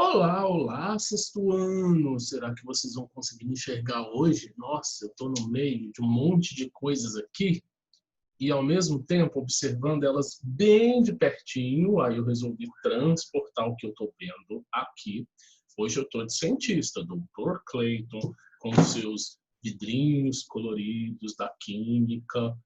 Olá, olá, sexto ano! Será que vocês vão conseguir me enxergar hoje? Nossa, eu estou no meio de um monte de coisas aqui e, ao mesmo tempo, observando elas bem de pertinho. Aí eu resolvi transportar o que eu estou vendo aqui. Hoje eu estou de cientista, Dr. Clayton, com seus vidrinhos coloridos da química.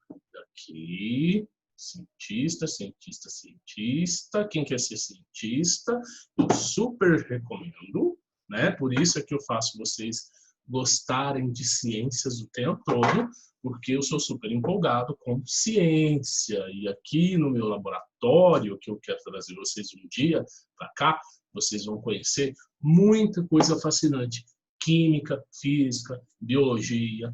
Aqui, cientista, cientista, cientista. Quem quer ser cientista, eu super recomendo, né? Por isso é que eu faço vocês gostarem de ciências o tempo todo, porque eu sou super empolgado com ciência. E aqui no meu laboratório, que eu quero trazer vocês um dia para cá, vocês vão conhecer muita coisa fascinante. Química, física, biologia,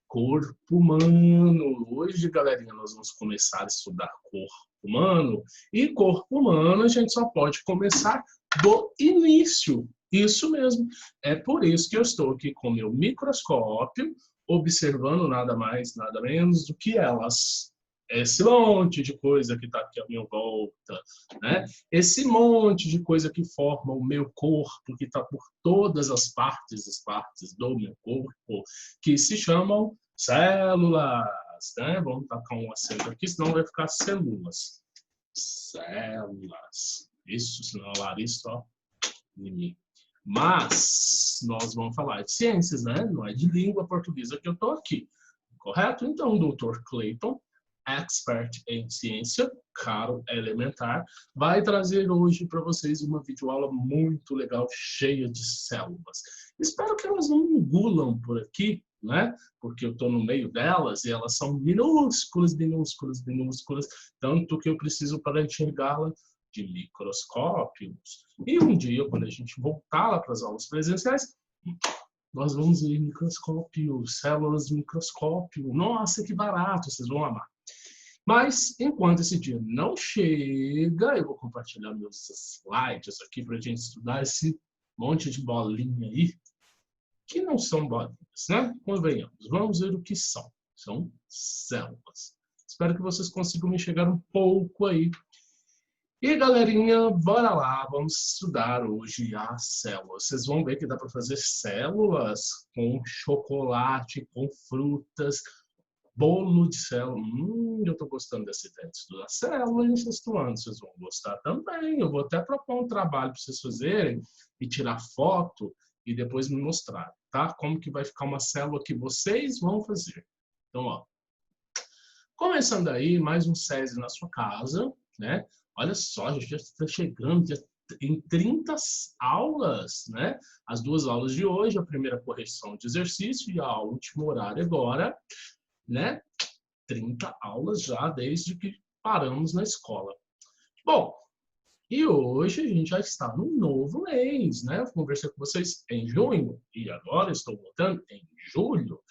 corpo humano. Hoje, galerinha, nós vamos começar a estudar corpo humano. E corpo humano a gente só pode começar do início. Isso mesmo. É por isso que eu estou aqui com meu microscópio, observando nada mais, nada menos do que elas. Esse monte de coisa que está aqui à minha volta, né? Esse monte de coisa que forma o meu corpo, que está por todas as partes do meu corpo, que se chamam células, né? Vamos tacar um acento aqui, senão vai ficar células. Células. Isso, senão a Larissa, ó, em mim. Mas nós vamos falar de ciências, né? Não é de língua portuguesa que eu estou aqui. Correto? Então, o Dr. Clayton, expert em ciência, caro elementar, vai trazer hoje para vocês uma videoaula muito legal, cheia de células. Espero que elas não engulam por aqui, né? Porque eu estou no meio delas e elas são minúsculas, minúsculas, minúsculas, tanto que eu preciso para enxergá-las de microscópios. E um dia, quando a gente voltar lá para as aulas presenciais, nós vamos ver microscópio, células de microscópio. Nossa, que barato, vocês vão amar. Mas, enquanto esse dia não chega, eu vou compartilhar meus slides aqui para a gente estudar esse monte de bolinha aí, que não são bolinhas, né? Convenhamos. Vamos ver o que são. São células. Espero que vocês consigam me enxergar um pouco aí. E, galerinha, bora lá, vamos estudar hoje as células. Vocês vão ver que dá para fazer células com chocolate, com frutas, bolo de célula. Eu estou gostando dessa ideia de estudar célula em sexto ano. Vocês vão gostar também. Eu vou até propor um trabalho para vocês fazerem e tirar foto e depois me mostrar, tá? Como que vai ficar uma célula que vocês vão fazer. Então, ó, começando aí, mais um SESI na sua casa, né? Olha só, a gente já está chegando em 30 aulas, né? As duas aulas de hoje, a primeira correção de exercício e a último horário agora, né? 30 aulas já desde que paramos na escola. Bom, e hoje a gente já está no novo mês, né? Eu conversei com vocês em junho e agora estou voltando em julho.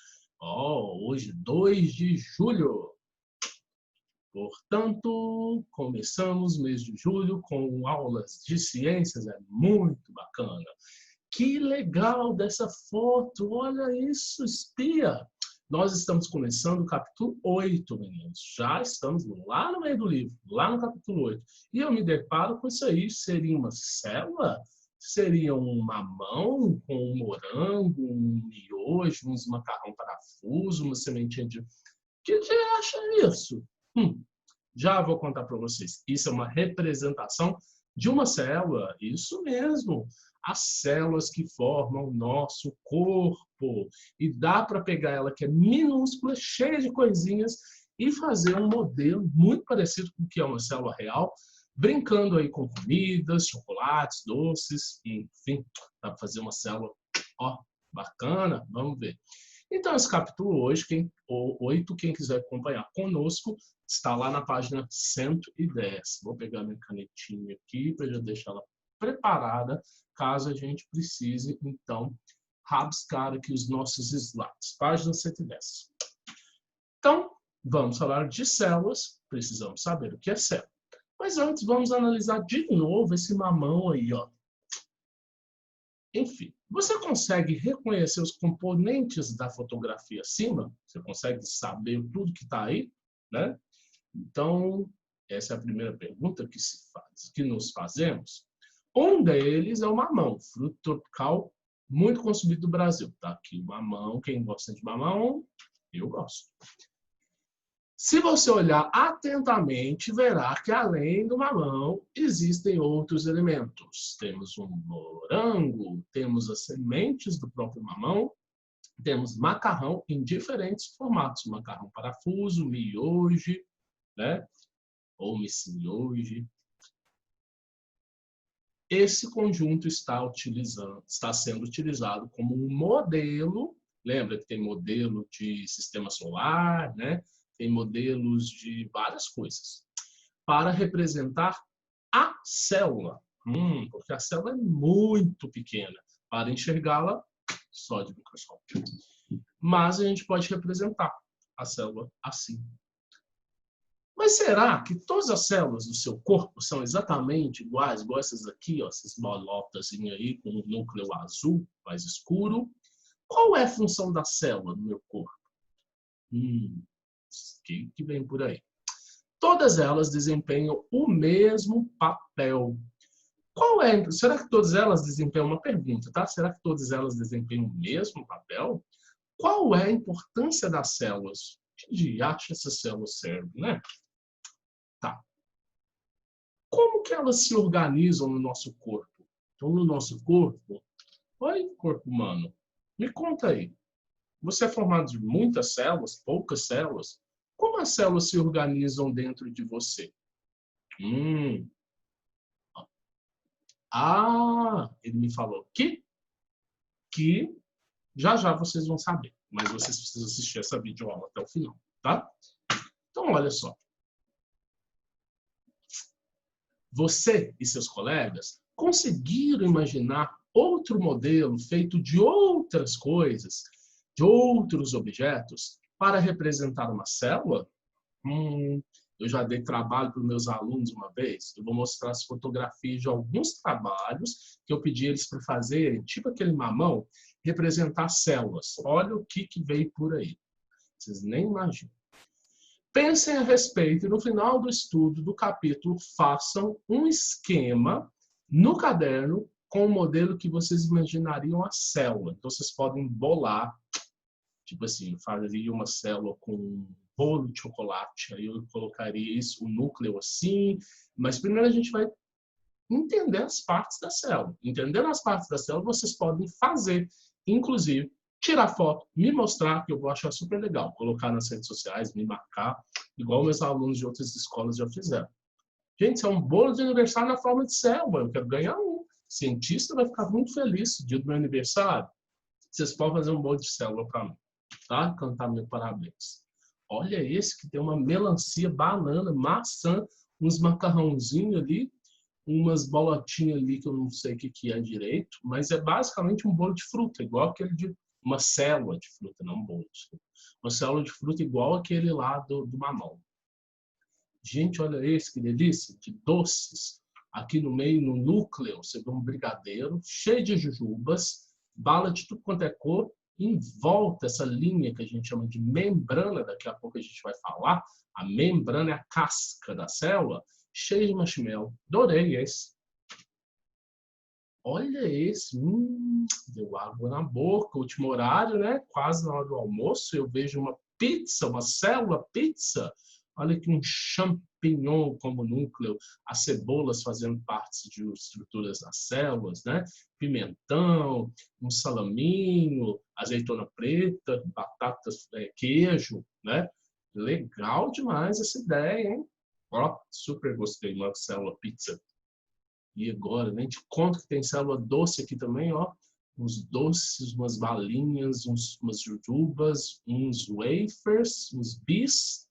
Hoje, 2 de julho. Portanto, começamos o mês de julho com aulas de ciências, é muito bacana. Que legal dessa foto, olha isso, espia! Nós estamos começando o capítulo 8, meninos. Já estamos lá no meio do livro, lá no capítulo 8. E eu me deparo com isso aí, seria uma célula? Seria um mamão com um morango, um miojo, uns macarrão parafuso, uma sementinha de... Que você acha isso? Já vou contar para vocês. Isso é uma representação de uma célula. Isso mesmo. As células que formam o nosso corpo. E dá para pegar ela que é minúscula, cheia de coisinhas, e fazer um modelo muito parecido com o que é uma célula real, brincando aí com comidas, chocolates, doces, enfim. Dá para fazer uma célula, ó, bacana. Vamos ver. Então, esse capítulo hoje, 8, quem quiser acompanhar conosco, está lá na página 110. Vou pegar minha canetinha aqui para já deixar ela preparada, caso a gente precise, então, rabiscar aqui os nossos slides. Página 110. Então, vamos falar de células, precisamos saber o que é célula. Mas antes, vamos analisar de novo esse mamão aí, ó. Enfim, você consegue reconhecer os componentes da fotografia acima? Você consegue saber tudo que está aí, né? Então, essa é a primeira pergunta que nos fazemos. Um deles é o mamão, fruto tropical muito consumido no Brasil. Tá aqui o mamão, quem gosta de mamão, eu gosto. Se você olhar atentamente, verá que além do mamão, existem outros elementos. Temos um morango, temos as sementes do próprio mamão, temos macarrão em diferentes formatos. Macarrão parafuso, miojo, né? Ou miojo. Esse conjunto está sendo utilizado como um modelo. Lembra que tem modelo de sistema solar, né? Tem modelos de várias coisas, para representar a célula. Porque a célula é muito pequena para enxergá-la só de microscópio. Mas a gente pode representar a célula assim. Mas será que todas as células do seu corpo são exatamente iguais, igual essas aqui, ó, essas bolotas aí com um núcleo azul mais escuro? Qual é a função da célula no meu corpo? Que vem por aí. Todas elas desempenham o mesmo papel. Qual é? Será que todas elas desempenham uma pergunta, tá? Será que todas elas desempenham o mesmo papel? Qual é a importância das células? Que diacho essas células servem, né? Tá. Como que elas se organizam no nosso corpo? Então, no nosso corpo, oi, corpo humano, me conta aí. Você é formado de muitas células, poucas células? Como as células se organizam dentro de você? Ele me falou que já já vocês vão saber. Mas vocês precisam assistir essa videoaula até o final, tá? Então, olha só. Você e seus colegas conseguiram imaginar outro modelo feito de outras coisas, de outros objetos, para representar uma célula? Eu já dei trabalho para os meus alunos uma vez. Eu vou mostrar as fotografias de alguns trabalhos que eu pedi eles para fazerem, tipo aquele mamão, representar células. Olha o que veio por aí. Vocês nem imaginam. Pensem a respeito e no final do estudo do capítulo façam um esquema no caderno com o modelo que vocês imaginariam a célula. Então vocês podem bolar, tipo assim, faria uma célula com um bolo de chocolate, aí eu colocaria isso, o núcleo assim, mas primeiro a gente vai entender as partes da célula. Entendendo as partes da célula, vocês podem fazer, inclusive, tirar foto, me mostrar, que eu vou achar super legal, colocar nas redes sociais, me marcar, igual meus alunos de outras escolas já fizeram. Gente, isso é um bolo de aniversário na forma de célula, eu quero ganhar um. O cientista vai ficar muito feliz no dia do meu aniversário. Vocês podem fazer um bolo de célula para mim, tá? Cantar meu parabéns. Olha esse que tem uma melancia, banana, maçã, uns macarrãozinhos ali, umas bolotinhas ali que eu não sei o que é direito, mas é basicamente um bolo de fruta, igual aquele de uma célula de fruta, não um bolo de fruta. Uma célula de fruta igual aquele lá do mamão. Gente, olha esse, que delícia, de doces. Aqui no meio, no núcleo, você vê um brigadeiro cheio de jujubas, bala de tudo quanto é cor, em volta essa linha que a gente chama de membrana, daqui a pouco a gente vai falar, a membrana é a casca da célula, cheia de marshmallow. Adorei esse. Olha esse, deu água na boca, último horário, né? Quase na hora do almoço, eu vejo uma pizza, uma célula pizza. Olha aqui um champignon como núcleo, as cebolas fazendo parte de estruturas das células, né? Pimentão, um salaminho, azeitona preta, batatas, queijo, né? Legal demais essa ideia, hein? Ó, super gostei de uma célula pizza. E agora, nem te conto que tem célula doce aqui também, ó. Uns doces, umas balinhas, umas jujubas, uns wafers, uns bis.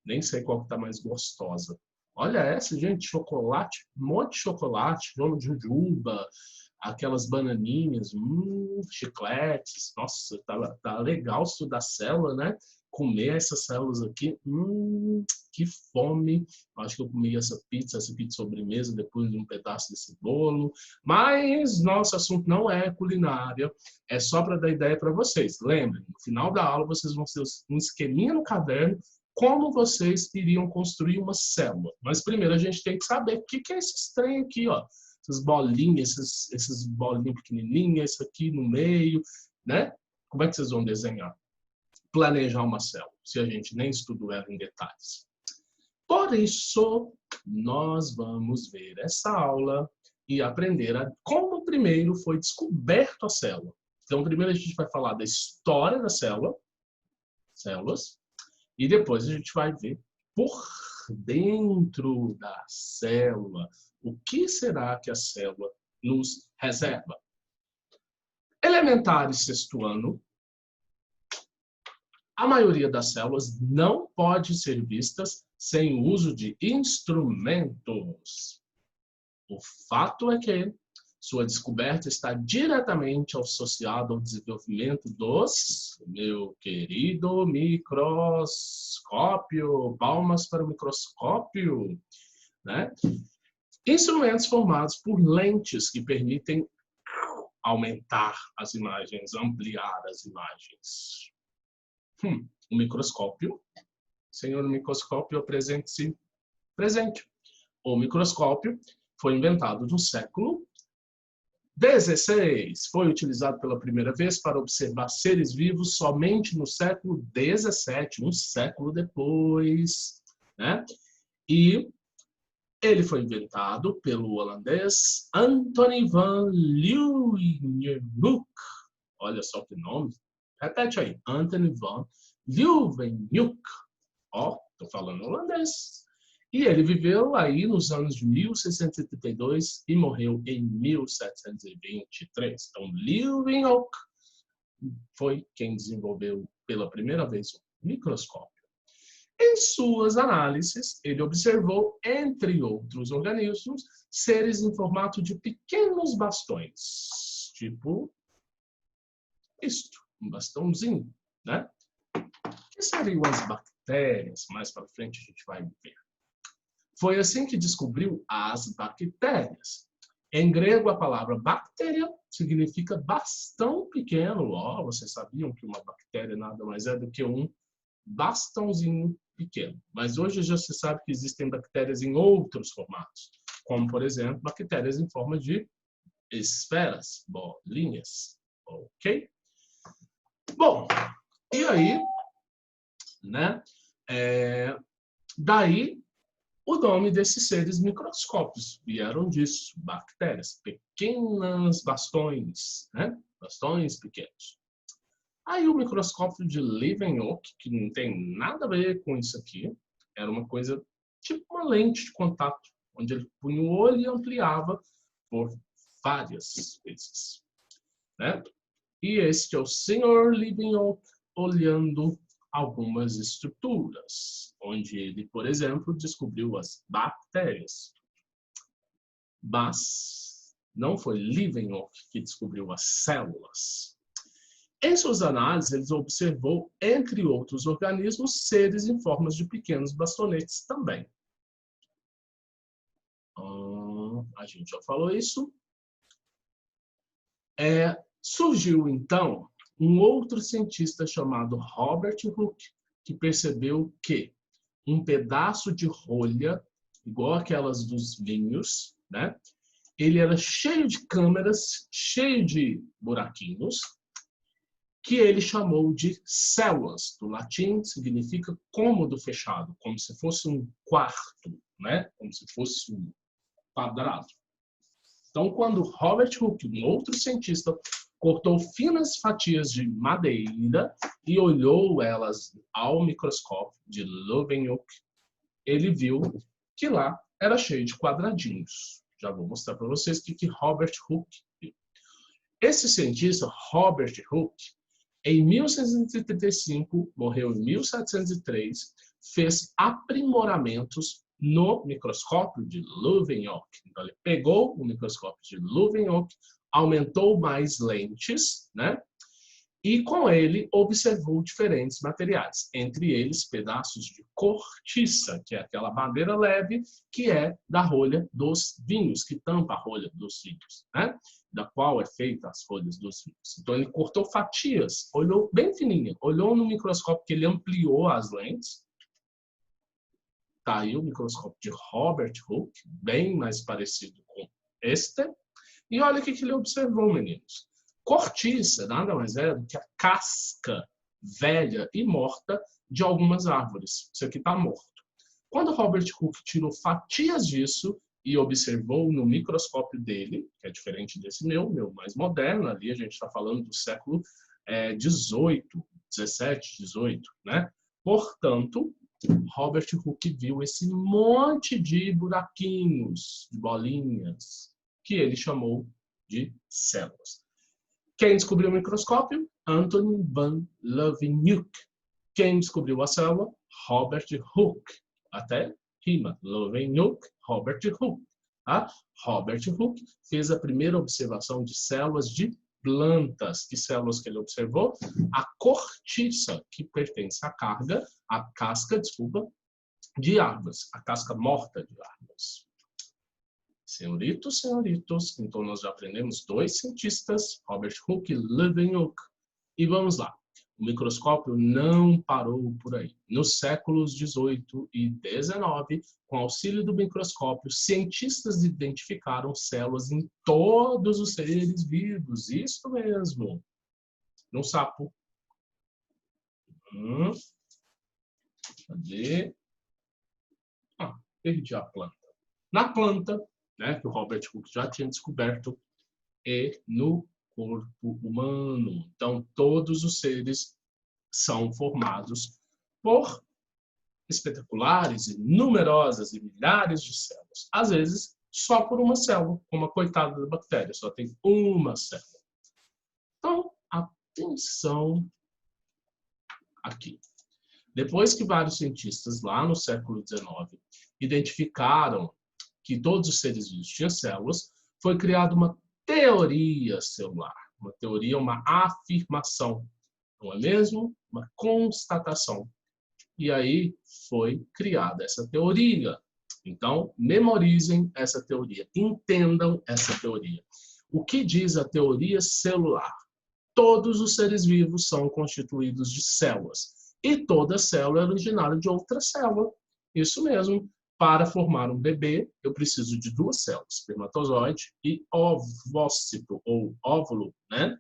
Nem sei qual que tá mais gostosa. Olha essa, gente, chocolate, um monte de chocolate, jujuba, aquelas bananinhas, chicletes. Nossa, tá legal estudar célula, né? Comer essas células aqui, que fome. Acho que eu comi essa pizza sobremesa depois de um pedaço desse bolo. Mas nosso assunto não é culinária, é só para dar ideia para vocês. Lembrem, no final da aula vocês vão ter um esqueminha no caderno como vocês iriam construir uma célula. Mas primeiro a gente tem que saber o que é esse trem aqui, ó. Essas bolinhas, esses bolinhas pequenininhas, isso aqui no meio, né? Como é que vocês vão desenhar? Planejar uma célula, se a gente nem estudou ela em detalhes. Por isso, nós vamos ver essa aula e aprender como primeiro foi descoberto a célula. Então, primeiro a gente vai falar da história da célula, células, e depois a gente vai ver por dentro da célula o que será que a célula nos reserva. Elementar e sexto ano, a maioria das células não pode ser vistas sem o uso de instrumentos. O fato é que sua descoberta está diretamente associada ao desenvolvimento dos, meu querido microscópio, palmas para o microscópio, né? Instrumentos formados por lentes que permitem aumentar as imagens, ampliar as imagens. O microscópio. Senhor microscópio, apresente-se. Presente. O microscópio foi inventado no século XVI. Foi utilizado pela primeira vez para observar seres vivos somente no século XVII, um século depois, né? E ele foi inventado pelo holandês Antonie van Leeuwenhoek. Olha só que nome. Repete aí. Antonie van Leeuwenhoek. Ó, tô falando holandês. E ele viveu aí nos anos de 1632 e morreu em 1723. Então, Leeuwenhoek foi quem desenvolveu pela primeira vez o microscópio. Em suas análises, ele observou, entre outros organismos, seres em formato de pequenos bastões. Tipo isto, um bastãozinho, né? O que seriam as bactérias? Mais para frente a gente vai ver. Foi assim que descobriu as bactérias. Em grego, a palavra bactéria significa bastão pequeno. Ó, vocês sabiam que uma bactéria nada mais é do que um bastãozinho pequeno. Mas hoje já se sabe que existem bactérias em outros formatos, como, por exemplo, bactérias em forma de esferas, bolinhas. Ok? Bom, e aí, né? Daí, o nome desses seres microscópios vieram disso, bactérias, pequenos bastões, né? Bastões pequenos. Aí o microscópio de Leeuwenhoek, que não tem nada a ver com isso aqui, era uma coisa tipo uma lente de contato, onde ele punha o olho e ampliava por várias vezes, né? E este é o Sr. Leeuwenhoek olhando algumas estruturas, onde ele, por exemplo, descobriu as bactérias. Mas não foi Leeuwenhoek que descobriu as células. Em suas análises, ele observou, entre outros organismos, seres em formas de pequenos bastonetes também. A gente já falou isso. Surgiu, então, um outro cientista chamado Robert Hooke, que percebeu que um pedaço de rolha, igual aquelas dos vinhos, né? Ele era cheio de câmeras, cheio de buraquinhos, que ele chamou de células. Do latim significa cômodo fechado, como se fosse um quarto, né? Como se fosse um quadrado. Então, quando Robert Hooke, um outro cientista, cortou finas fatias de madeira e olhou elas ao microscópio de Leeuwenhoek, ele viu que lá era cheio de quadradinhos. Já vou mostrar para vocês o que Robert Hooke viu. Esse cientista, Robert Hooke, em 1635, morreu em 1703, fez aprimoramentos no microscópio de Leeuwenhoek. Então, ele pegou o microscópio de Leeuwenhoek, aumentou mais lentes, né? E com ele observou diferentes materiais, entre eles pedaços de cortiça, que é aquela madeira leve que é da rolha dos vinhos, que tampa a rolha dos vinhos, né? Da qual é feita as folhas dos vinhos. Então ele cortou fatias, olhou bem fininha, olhou no microscópio que ele ampliou as lentes, Tá aí o microscópio de Robert Hooke, bem mais parecido com este. E olha o que ele observou, meninos. Cortiça nada mais é do que a casca velha e morta de algumas árvores. Isso aqui está morto. Quando Robert Hooke tirou fatias disso e observou no microscópio dele, que é diferente desse meu mais moderno, ali a gente está falando do século 18, 17, 18, né? Portanto, Robert Hooke viu esse monte de buraquinhos, de bolinhas, que ele chamou de células. Quem descobriu o microscópio? Antoine van Leeuwenhoek. Quem descobriu a célula? Robert Hooke. Até rima. Leeuwenhoek, Robert Hooke. Tá? Robert Hooke fez a primeira observação de células de plantas. Que células que ele observou? A cortiça, que pertence à casca, de árvores. A casca morta de árvores. Senhoritos, então nós já aprendemos 2 cientistas, Robert Hooke e Leeuwenhoek. E vamos lá. O microscópio não parou por aí. Nos séculos 18 e 19, com auxílio do microscópio, cientistas identificaram células em todos os seres vivos. Isso mesmo. No sapo. Cadê? Perdi a planta. Na planta, né, que o Robert Hooke já tinha descoberto, e no corpo humano. Então, todos os seres são formados por espetaculares e numerosas e milhares de células. Às vezes, só por uma célula, como a coitada da bactéria, só tem uma célula. Então, atenção aqui. Depois que vários cientistas, lá no século XIX, identificaram que todos os seres vivos tinham células, foi criada uma teoria celular. Uma teoria, uma afirmação, não é mesmo? Uma constatação. E aí foi criada essa teoria. Então, memorizem essa teoria, entendam essa teoria. O que diz a teoria celular? Todos os seres vivos são constituídos de células. E toda célula é originária de outra célula. Isso mesmo. Para formar um bebê, eu preciso de 2 células, espermatozoide e ovócito, ou óvulo, né?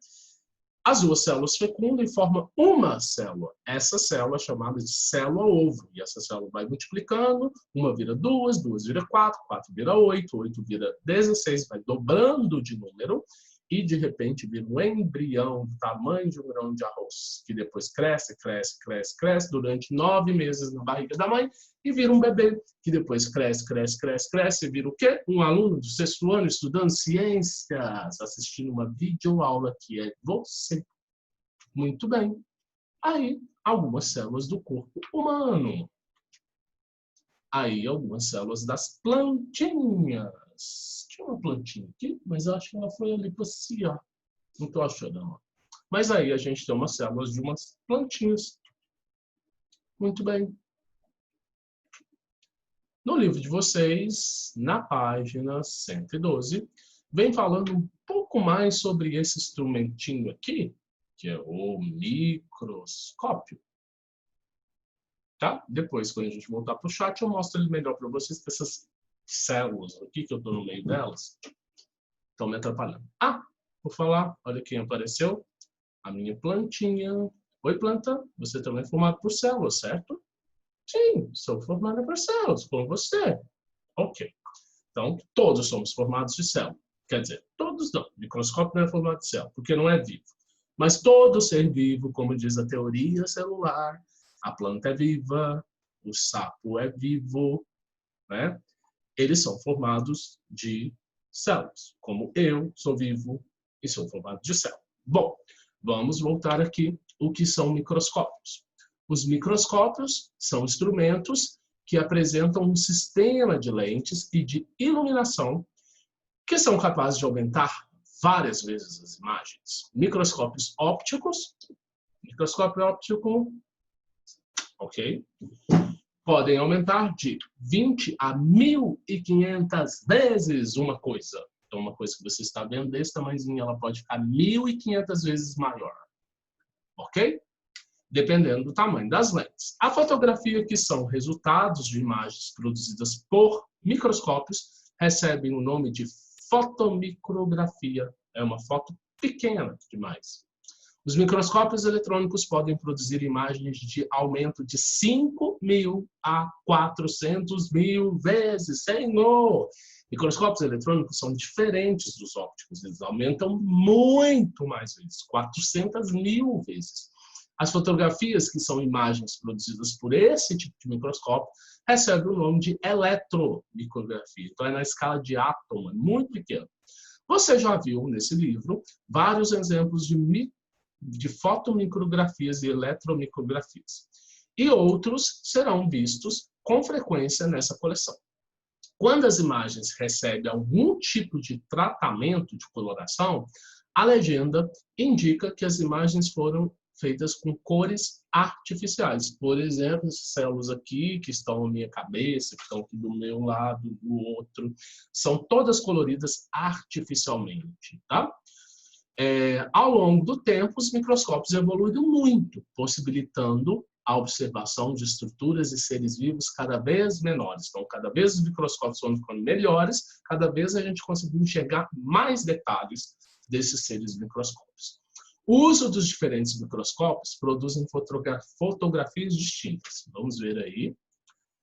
As 2 células fecundam e formam uma célula. Essa célula é chamada de célula-ovo. E essa célula vai multiplicando, uma vira 2, 2 vira 4, 4 vira 8, 8 vira 16, vai dobrando de número. E, de repente, vira um embrião do tamanho de um grão de arroz, que depois cresce, cresce, cresce, cresce, durante 9 meses na barriga da mãe, e vira um bebê, que depois cresce, cresce, cresce, cresce, e vira o quê? Um aluno do 6º ano estudando ciências, assistindo uma videoaula que é você. Muito bem. Aí, algumas células do corpo humano. Aí, algumas células das plantinhas. Tinha uma plantinha aqui, mas eu acho que ela foi ali passear. Não estou achando, não. Mas aí a gente tem umas células de umas plantinhas. Muito bem. No livro de vocês, na página 112, vem falando um pouco mais sobre esse instrumentinho aqui, que é o microscópio. Tá? Depois, quando a gente voltar para o chat, eu mostro ele melhor para vocês, que essas células aqui, que eu estou no meio delas, estão me atrapalhando. Vou falar, olha quem apareceu. A minha plantinha. Oi, planta, você também é formado por células, certo? Sim, sou formada por células, como você. Ok. Então, todos somos formados de célula. Quer dizer, todos não. O microscópio não é formado de célula, porque não é vivo. Mas todo ser vivo, como diz a teoria celular, a planta é viva, o sapo é vivo, né? Eles são formados de células, como eu sou vivo e sou formado de célula. Bom, vamos voltar aqui o que são microscópios. Os microscópios são instrumentos que apresentam um sistema de lentes e de iluminação que são capazes de aumentar várias vezes as imagens. Microscópios ópticos, microscópio óptico, ok? Podem aumentar de 20 a 1.500 vezes uma coisa. Então, uma coisa que você está vendo desse tamanhozinho, ela pode ficar 1.500 vezes maior. Ok? dependendo do tamanho das lentes. A fotografia, que são resultados de imagens produzidas por microscópios, recebem o nome de fotomicrografia. É uma foto pequena demais. Os microscópios eletrônicos podem produzir imagens de aumento de 5.000 a 400.000 vezes. Senhor! Microscópios eletrônicos são diferentes dos ópticos. Eles aumentam muito mais vezes, 400.000 vezes. As fotografias, que são imagens produzidas por esse tipo de microscópio, recebem o nome de eletromicrografia. Então, é na escala de átomo, é muito pequeno. Você já viu nesse livro vários exemplos de fotomicrografias e eletromicrografias. E outros serão vistos com frequência nessa coleção. Quando as imagens recebem algum tipo de tratamento de coloração, a legenda indica que as imagens foram feitas com cores artificiais. Por exemplo, essas células aqui, que estão na minha cabeça, que estão aqui do meu lado, do outro, são todas coloridas artificialmente, tá? Ao longo do tempo, os microscópios evoluíram muito, possibilitando a observação de estruturas e seres vivos cada vez menores. Então, cada vez os microscópios vão ficando melhores, cada vez a gente conseguiu enxergar mais detalhes desses seres microscópios. O uso dos diferentes microscópios produzem fotografias distintas. Vamos ver aí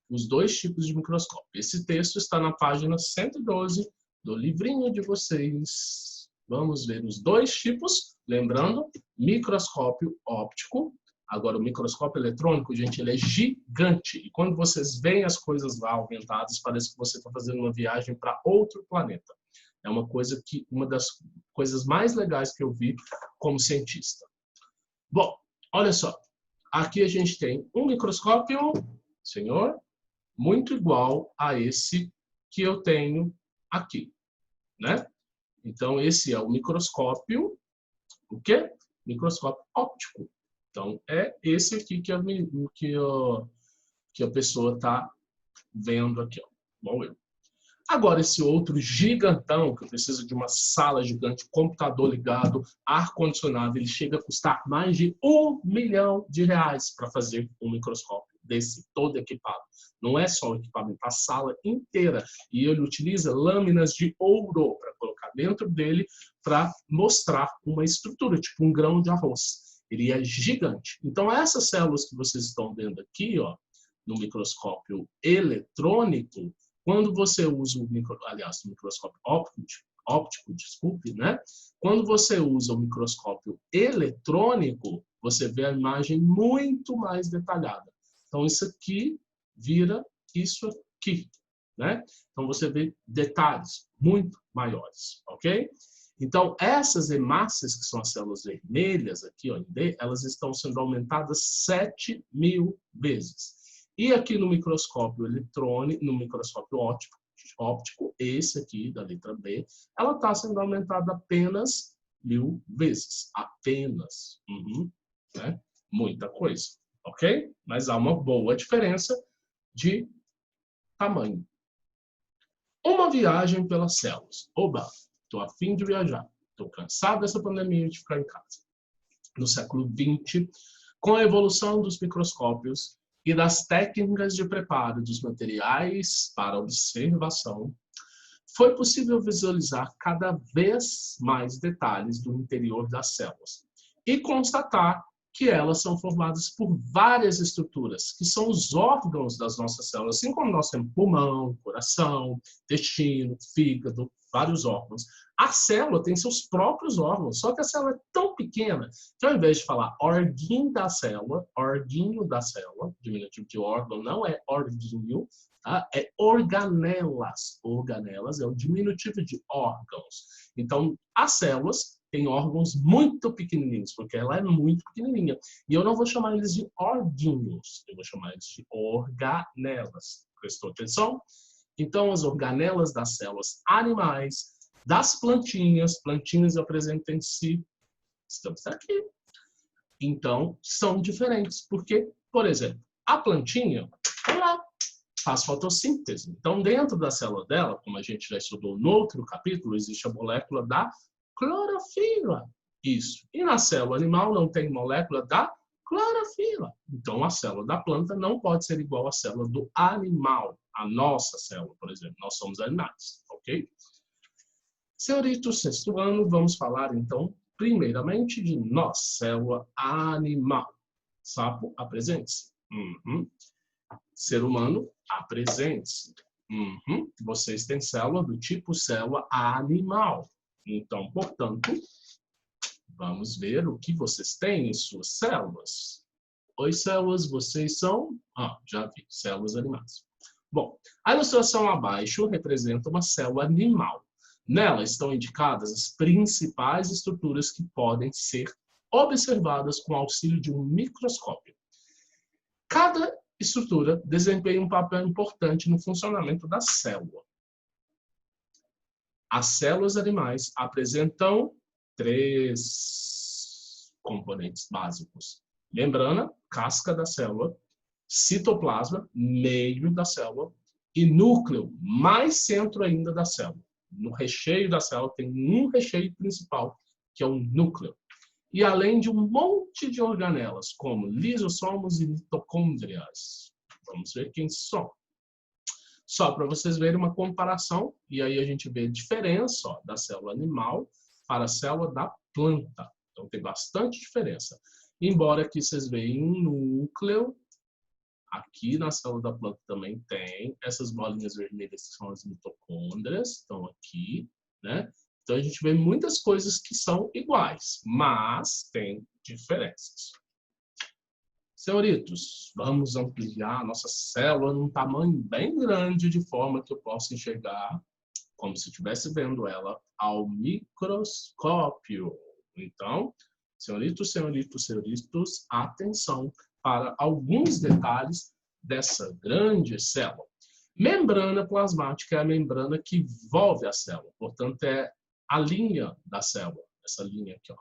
os dois tipos de microscópio. Esse texto está na página 112 do livrinho de vocês. Vamos ver os dois tipos. Lembrando, microscópio óptico. Agora, o microscópio eletrônico, gente, ele é gigante. E quando vocês veem as coisas lá aumentadas, parece que você está fazendo uma viagem para outro planeta. É uma das coisas mais legais que eu vi como cientista. Bom, olha só. Aqui a gente tem um microscópio, senhor, muito igual a esse que eu tenho aqui, né? Então, esse é o microscópio, o quê? Microscópio óptico. Então, é esse aqui que a pessoa está vendo aqui, ó, igual eu. Agora, esse outro gigantão, que precisa de uma sala gigante, computador ligado, ar-condicionado, ele chega a custar mais de R$1 milhão para fazer um microscópio desse, todo equipado. Não é só o equipamento, a sala inteira. E ele utiliza lâminas de ouro para colocar dentro dele para mostrar uma estrutura, tipo um grão de arroz. Ele é gigante. Então, essas células que vocês estão vendo aqui, ó, no microscópio eletrônico, quando você usa o microscópio óptico, desculpe, né? Quando você usa o microscópio eletrônico, você vê a imagem muito mais detalhada. Então, isso aqui vira isso aqui, né? Então, você vê detalhes muito maiores, ok? Então, essas hemácias, que são as células vermelhas aqui, ó, elas estão sendo aumentadas 7.000 vezes. E aqui no microscópio eletrônico, no microscópio óptico, esse aqui da letra B, ela está sendo aumentada apenas 1.000 vezes. Apenas. Né? Muita coisa, ok? Mas há uma boa diferença de tamanho. Uma viagem pelas células. Oba, estou a fim de viajar. Estou cansado dessa pandemia de ficar em casa. No século XX, com a evolução dos microscópios e das técnicas de preparo dos materiais para observação, foi possível visualizar cada vez mais detalhes do interior das células e constatar que elas são formadas por várias estruturas, que são os órgãos das nossas células, assim como nós temos pulmão, coração, intestino, fígado, vários órgãos. A célula tem seus próprios órgãos, só que a célula é tão pequena que ao invés de falar orguinho da célula, diminutivo de órgão, não é orguinho, tá? É organelas. Organelas é o diminutivo de órgãos. Então, as células têm órgãos muito pequenininhos, porque ela é muito pequenininha. E eu não vou chamar eles de orguinhos, eu vou chamar eles de organelas. Prestou atenção? Então, as organelas das células animais, das plantinhas apresentam em si, estamos aqui. Então, são diferentes, porque, por exemplo, a plantinha, ela faz fotossíntese. Então, dentro da célula dela, como a gente já estudou no outro capítulo, existe a molécula da clorofila. Isso. E na célula animal não tem molécula da clorofila. Então, a célula da planta não pode ser igual à célula do animal. A nossa célula, por exemplo. Nós somos animais, ok? Senhorito, sexto ano, vamos falar, então, primeiramente de nós, célula animal. Sapo, apresente-se. Ser humano, apresente-se. Vocês têm célula do tipo célula animal. Então, portanto, vamos ver o que vocês têm em suas células. Oi, células, vocês são... já vi, células animais. Bom, a ilustração abaixo representa uma célula animal. Nela estão indicadas as principais estruturas que podem ser observadas com o auxílio de um microscópio. Cada estrutura desempenha um papel importante no funcionamento da célula. As células animais apresentam 3 componentes básicos: membrana, casca da célula, citoplasma, meio da célula, e núcleo, mais centro ainda da célula. No recheio da célula tem um recheio principal, que é o núcleo. E além de um monte de organelas, como lisossomos e mitocôndrias. Vamos ver quem são. Só para vocês verem uma comparação, e aí a gente vê a diferença da célula animal para a célula da planta. Então tem bastante diferença. Embora aqui vocês vejam um núcleo, aqui na célula da planta também tem. Essas bolinhas vermelhas que são as mitocôndrias, estão aqui, né? Então a gente vê muitas coisas que são iguais, mas tem diferenças. Senhoritos, vamos ampliar a nossa célula num tamanho bem grande, de forma que eu possa enxergar, como se estivesse vendo ela, ao microscópio. Então, senhoritos, atenção para alguns detalhes dessa grande célula. Membrana plasmática é a membrana que envolve a célula, portanto, é a linha da célula, essa linha aqui, ó.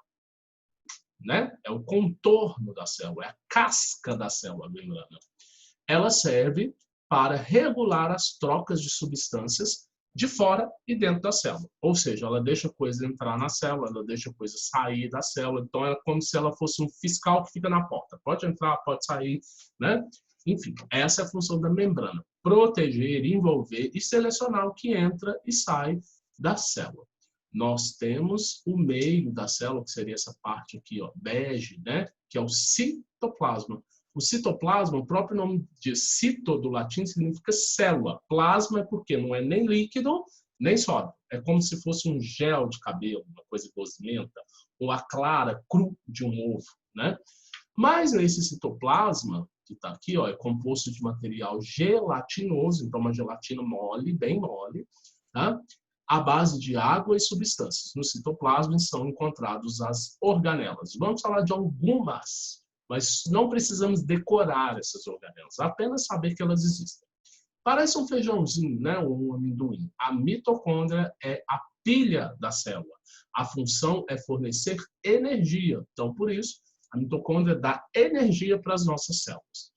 Né? É o contorno da célula, é a casca da célula, a membrana. Ela serve para regular as trocas de substâncias de fora e dentro da célula. Ou seja, ela deixa coisa entrar na célula, ela deixa coisa sair da célula. Então, é como se ela fosse um fiscal que fica na porta. Pode entrar, pode sair, né? Enfim, essa é a função da membrana. Proteger, envolver e selecionar o que entra e sai da célula. Nós temos o meio da célula, que seria essa parte aqui, ó, bege, né? Que é o citoplasma. O citoplasma, o próprio nome de cito do latim significa célula. Plasma é porque não é nem líquido, nem sólido. É como se fosse um gel de cabelo, uma coisa gosmenta, ou a clara cru de um ovo, né? Mas nesse citoplasma, que está aqui, ó, é composto de material gelatinoso, então uma gelatina mole, bem mole, tá? À base de água e substâncias. No citoplasma são encontrados as organelas. Vamos falar de algumas, mas não precisamos decorar essas organelas, apenas saber que elas existem. Parece um feijãozinho, né? Um amendoim. A mitocôndria é a pilha da célula. A função é fornecer energia. Então, por isso, a mitocôndria dá energia para as nossas células.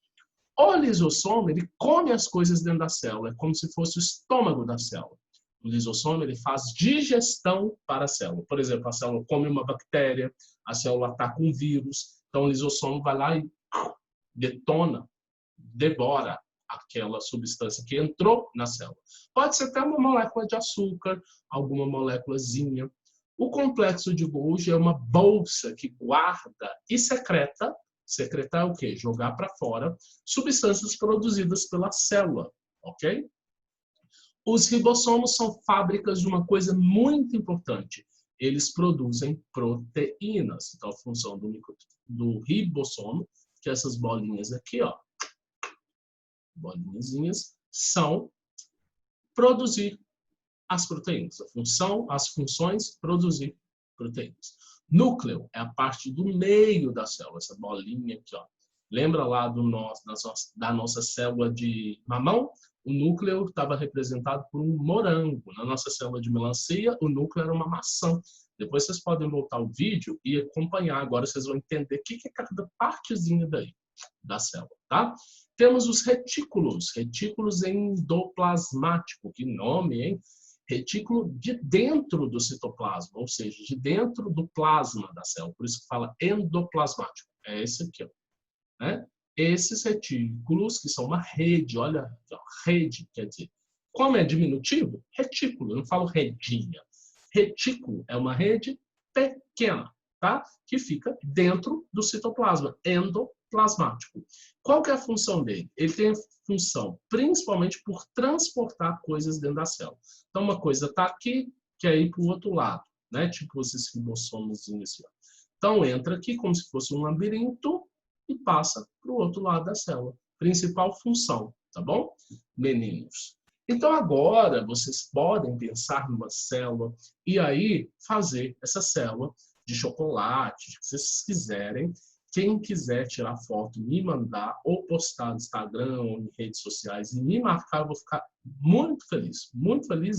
O lisossomo, ele come as coisas dentro da célula, é como se fosse o estômago da célula. O lisossomo, ele faz digestão para a célula. Por exemplo, a célula come uma bactéria, a célula ataca um vírus, então o lisossomo vai lá e detona, devora aquela substância que entrou na célula. Pode ser até uma molécula de açúcar, alguma moléculazinha. O complexo de Golgi é uma bolsa que guarda e secreta. Secretar é o quê? Jogar para fora substâncias produzidas pela célula, ok? Os ribossomos são fábricas de uma coisa muito importante. Eles produzem proteínas. Então, a função do ribossomo, que é essas bolinhas aqui, ó, bolinhazinhas, são produzir as proteínas. As funções, produzir proteínas. Núcleo é a parte do meio da célula, essa bolinha aqui, ó. Lembra lá da nossa célula de mamão? O núcleo estava representado por um morango. Na nossa célula de melancia, o núcleo era uma maçã. Depois vocês podem voltar o vídeo e acompanhar. Agora vocês vão entender o que é cada partezinha daí, da célula, tá? Temos os retículos endoplasmático. Que nome, hein? Retículo de dentro do citoplasma, ou seja, de dentro do plasma da célula. Por isso que fala endoplasmático. É esse aqui, ó. né? Esses retículos, que são uma rede, olha, rede, quer dizer, como é diminutivo, retículo, eu não falo redinha. Retículo é uma rede pequena, tá? Que fica dentro do citoplasma, endoplasmático. Qual que é a função dele? Ele tem a função principalmente por transportar coisas dentro da célula. Então, uma coisa está aqui, quer ir para o outro lado, né? Tipo esses ribossomos iniciais. Então, entra aqui como se fosse um labirinto e passa para o outro lado da célula. Principal função, tá bom, meninos? Então, agora, vocês podem pensar numa célula e aí fazer essa célula de chocolate, que vocês quiserem. Quem quiser tirar foto, me mandar, ou postar no Instagram ou em redes sociais e me marcar, eu vou ficar muito feliz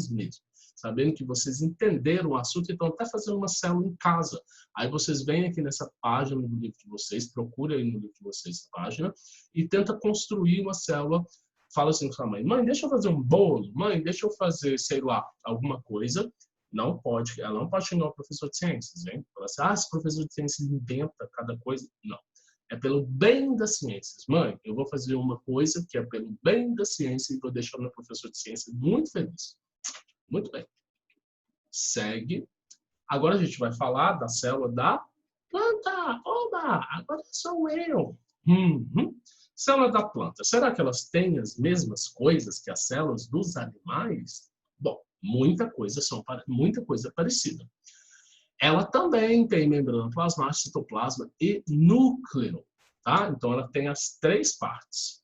mesmo, sabendo que vocês entenderam o assunto e estão até fazendo uma célula em casa. Aí vocês vêm aqui nessa página do livro de vocês, procurem aí no livro de vocês a página e tenta construir uma célula. Fala assim com sua mãe, mãe, deixa eu fazer um bolo, mãe, deixa eu fazer, sei lá, alguma coisa. Não pode, ela não pode xingar o professor de ciências, hein? Fala assim, esse professor de ciências inventa cada coisa. Não. É pelo bem das ciências. Mãe, eu vou fazer uma coisa que é pelo bem da ciência e vou deixar o meu professor de ciências muito feliz. Muito bem. Segue. Agora a gente vai falar da célula da planta. Oba! Agora sou eu. Célula da planta. Será que elas têm as mesmas coisas que as células dos animais? Bom, muita coisa parecida. Ela também tem membrana plasmática, citoplasma e núcleo, tá? Então ela tem as três partes.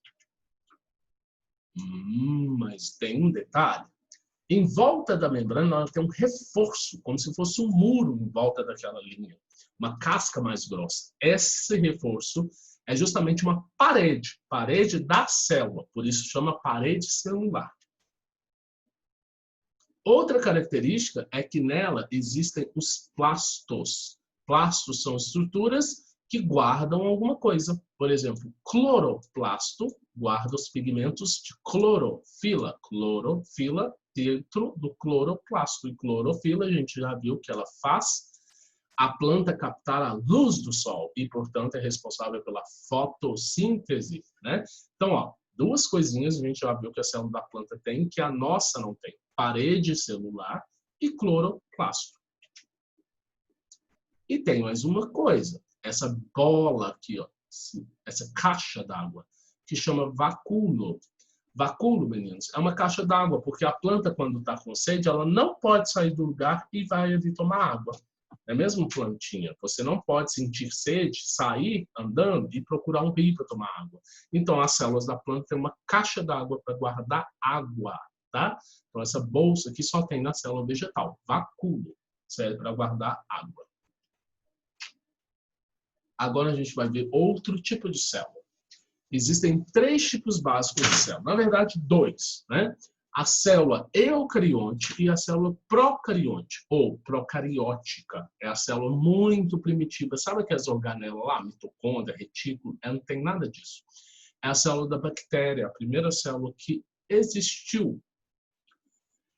Mas tem um detalhe. Em volta da membrana ela tem um reforço, como se fosse um muro em volta daquela linha, uma casca mais grossa. Esse reforço é justamente uma parede da célula, por isso chama parede celular. Outra característica é que nela existem os plastos. Plastos são estruturas que guardam alguma coisa. Por exemplo, cloroplasto guarda os pigmentos de clorofila. Clorofila dentro do cloroplasto. E clorofila, a gente já viu que ela faz a planta captar a luz do sol e, portanto, é responsável pela fotossíntese, né? Então, ó, duas coisinhas a gente já viu que a célula da planta tem, que a nossa não tem. Parede celular e cloroplasto. E tem mais uma coisa. Essa bola aqui, ó, essa caixa d'água, que chama vacúolo. Vacúolo, meninos, é uma caixa d'água, porque a planta, quando está com sede, ela não pode sair do lugar e vai ali tomar água. É mesmo plantinha. Você não pode sentir sede, sair andando e procurar um rio para tomar água. Então, as células da planta têm uma caixa d'água para guardar água, tá? Então, essa bolsa aqui só tem na célula vegetal. Vacúolo serve para guardar água. Agora a gente vai ver outro tipo de célula. Existem três tipos básicos de célula. Na verdade, dois, né? A célula eucarionte e a célula procarionte, ou procariótica. É a célula muito primitiva. Sabe aquelas organelas lá, mitocôndria, retículo? Não tem nada disso. É a célula da bactéria, a primeira célula que existiu.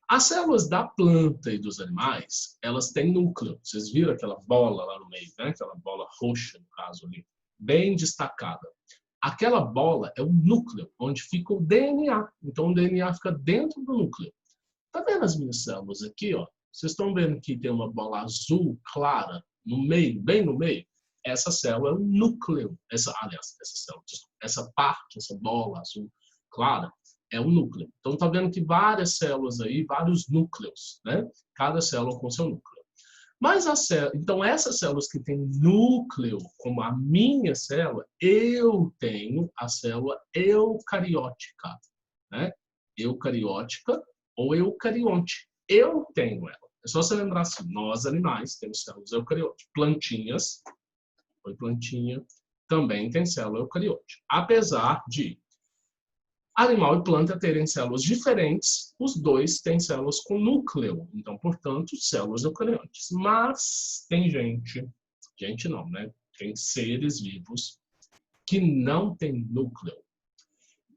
As células da planta e dos animais, elas têm núcleo. Vocês viram aquela bola lá no meio, né? Aquela bola roxa, no caso ali, bem destacada. Aquela bola é o núcleo, onde fica o DNA. Então, o DNA fica dentro do núcleo. Tá vendo as minhas células aqui, ó? Vocês estão vendo que tem uma bola azul clara no meio, bem no meio? Essa célula é o núcleo. Essa parte, essa bola azul clara, é o núcleo. Então, tá vendo que várias células aí, vários núcleos, né? Cada célula com seu núcleo. Mas então, essas células que têm núcleo, como a minha célula, eu tenho a célula eucariótica, né? Eucariótica ou eucarionte. Eu tenho ela. É só você lembrar assim, nós animais temos células eucarionte. Plantinhas, plantinha, também tem célula eucarionte. Apesar de animal e planta terem células diferentes, os dois têm células com núcleo, então, portanto, células eucariontes. Mas tem gente não, né? Tem seres vivos que não têm núcleo.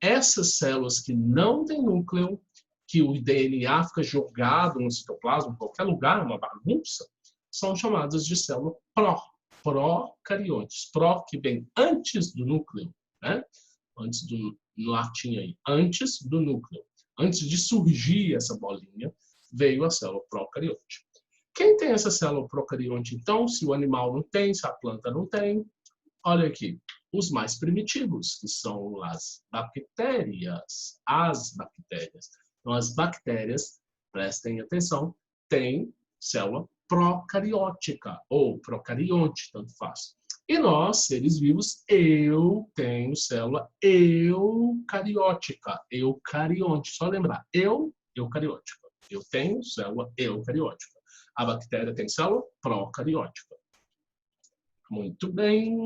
Essas células que não têm núcleo, que o DNA fica jogado no citoplasma, em qualquer lugar, uma bagunça, são chamadas de célula pró. procariontes. Pró que vem antes do núcleo, né? Antes do, no latim aí, antes do núcleo. Antes de surgir essa bolinha, veio a célula procarionte. Quem tem essa célula procarionte, então, se o animal não tem, se a planta não tem? Olha aqui, os mais primitivos, que são as bactérias. As bactérias. Então, as bactérias, prestem atenção, têm célula procariótica, ou procarionte, tanto faz. E nós, seres vivos, eu tenho célula eucariótica, eucarionte. Só lembrar, eucariótica. Eu tenho célula eucariótica. A bactéria tem célula procariótica. Muito bem.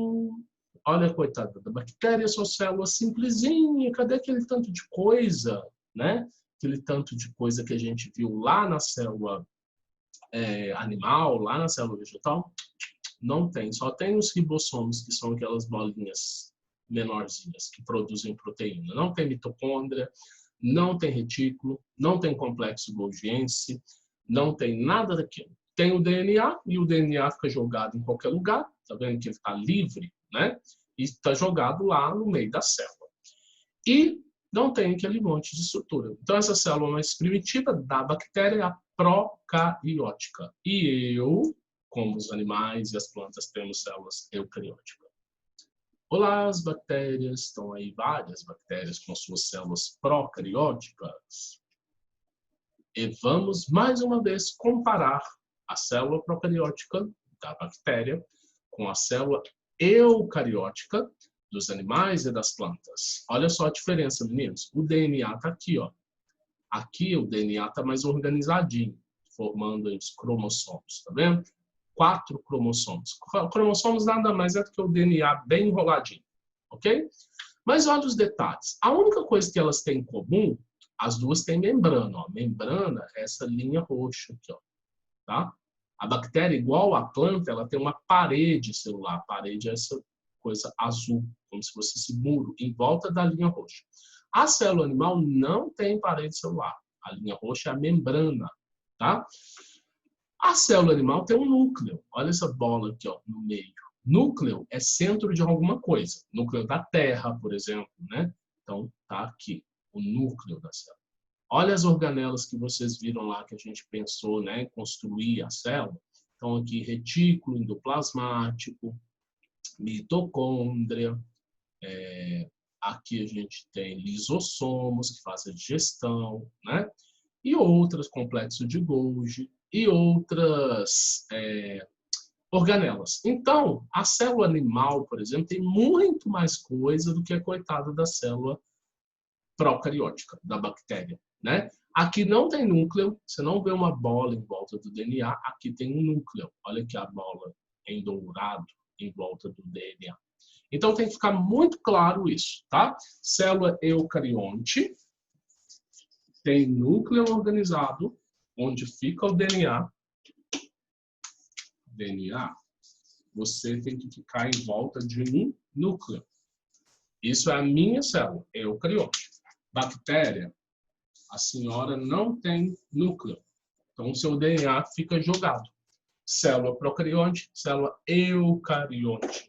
Olha, coitada da bactéria, sua célula simplesinha. Cadê aquele tanto de coisa, né? Aquele tanto de coisa que a gente viu lá na célula animal, lá na célula vegetal? Não tem. Só tem os ribossomos, que são aquelas bolinhas menorzinhas que produzem proteína. Não tem mitocôndria, não tem retículo, não tem complexo golgiense, não tem nada daquilo. Tem o DNA, e o DNA fica jogado em qualquer lugar. Tá vendo que ele está livre, né? E está jogado lá no meio da célula. E não tem aquele monte de estrutura. Então, essa célula mais primitiva da bactéria é a procariótica. E eu, como os animais e as plantas, temos células eucarióticas. Olá, as bactérias. Estão aí várias bactérias com suas células procarióticas. E vamos, mais uma vez, comparar a célula procariótica da bactéria com a célula eucariótica dos animais e das plantas. Olha só a diferença, meninos. O DNA está aqui, ó. Aqui o DNA está mais organizadinho, formando os cromossomos, tá vendo? 4 cromossomos. Cromossomos nada mais é do que o DNA bem enroladinho, ok? Mas olha os detalhes. A única coisa que elas têm em comum, as duas têm membrana, ó. Membrana é essa linha roxa aqui, ó, tá? A bactéria, igual a planta, ela tem uma parede celular. A parede é essa coisa azul, como se fosse esse muro, em volta da linha roxa. A célula animal não tem parede celular. A linha roxa é a membrana, tá? A célula animal tem um núcleo. Olha essa bola aqui, ó, no meio. Núcleo é centro de alguma coisa. Núcleo da Terra, por exemplo, né? Então, tá aqui, o núcleo da célula. Olha as organelas que vocês viram lá, que a gente pensou, né, em construir a célula. Então, aqui, retículo endoplasmático, mitocôndria, aqui a gente tem lisossomos, que fazem a digestão, né? E outros, complexo de Golgi, e outras organelas. Então, a célula animal, por exemplo, tem muito mais coisa do que a coitada da célula procariótica, da bactéria, né? Aqui não tem núcleo, você não vê uma bola em volta do DNA, aqui tem um núcleo. Olha aqui a bola em dourado em volta do DNA. Então tem que ficar muito claro isso, tá? Célula eucarionte tem núcleo organizado, onde fica o DNA. Você tem que ficar em volta de um núcleo. Isso é a minha célula, eucarionte. Bactéria, a senhora não tem núcleo. Então, o seu DNA fica jogado. Célula procarionte, célula eucarionte.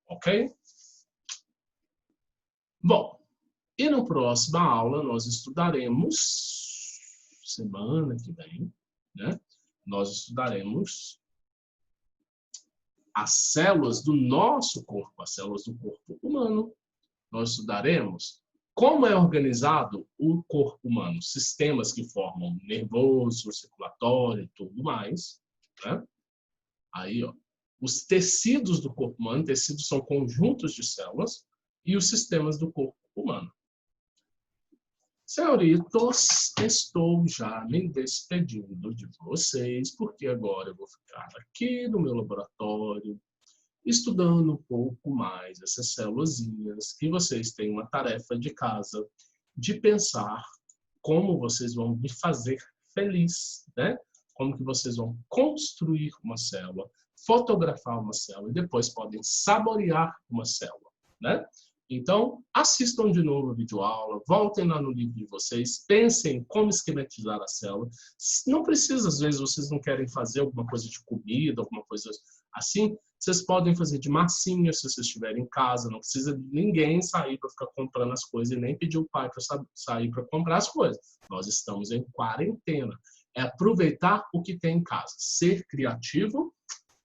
Ok? Bom, e na próxima aula nós estudaremos, semana que vem, né? Nós estudaremos as células do nosso corpo, as células do corpo humano. Nós estudaremos como é organizado o corpo humano, sistemas que formam nervoso, circulatório e tudo mais, né? Aí, ó, os tecidos do corpo humano, tecidos são conjuntos de células, e os sistemas do corpo humano. Senhoritos, estou já me despedindo de vocês, porque agora eu vou ficar aqui no meu laboratório, estudando um pouco mais essas célulazinhas, que vocês têm uma tarefa de casa de pensar como vocês vão me fazer feliz, né? Como que vocês vão construir uma célula, fotografar uma célula e depois podem saborear uma célula, né? Então, assistam de novo a videoaula, voltem lá no livro de vocês, pensem como esquematizar a célula. Não precisa, às vezes, vocês não querem fazer alguma coisa de comida, alguma coisa assim, vocês podem fazer de massinha se vocês estiverem em casa, não precisa de ninguém sair para ficar comprando as coisas e nem pedir o pai para sair para comprar as coisas. Nós estamos em quarentena. É aproveitar o que tem em casa, ser criativo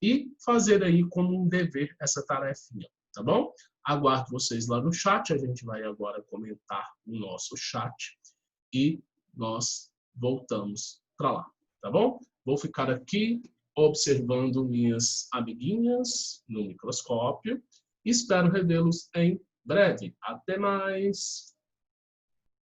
e fazer aí como um dever essa tarefinha, tá bom? Aguardo vocês lá no chat, a gente vai agora comentar o nosso chat e nós voltamos para lá, tá bom? Vou ficar aqui observando minhas amiguinhas no microscópio e espero revê-los em breve. Até mais!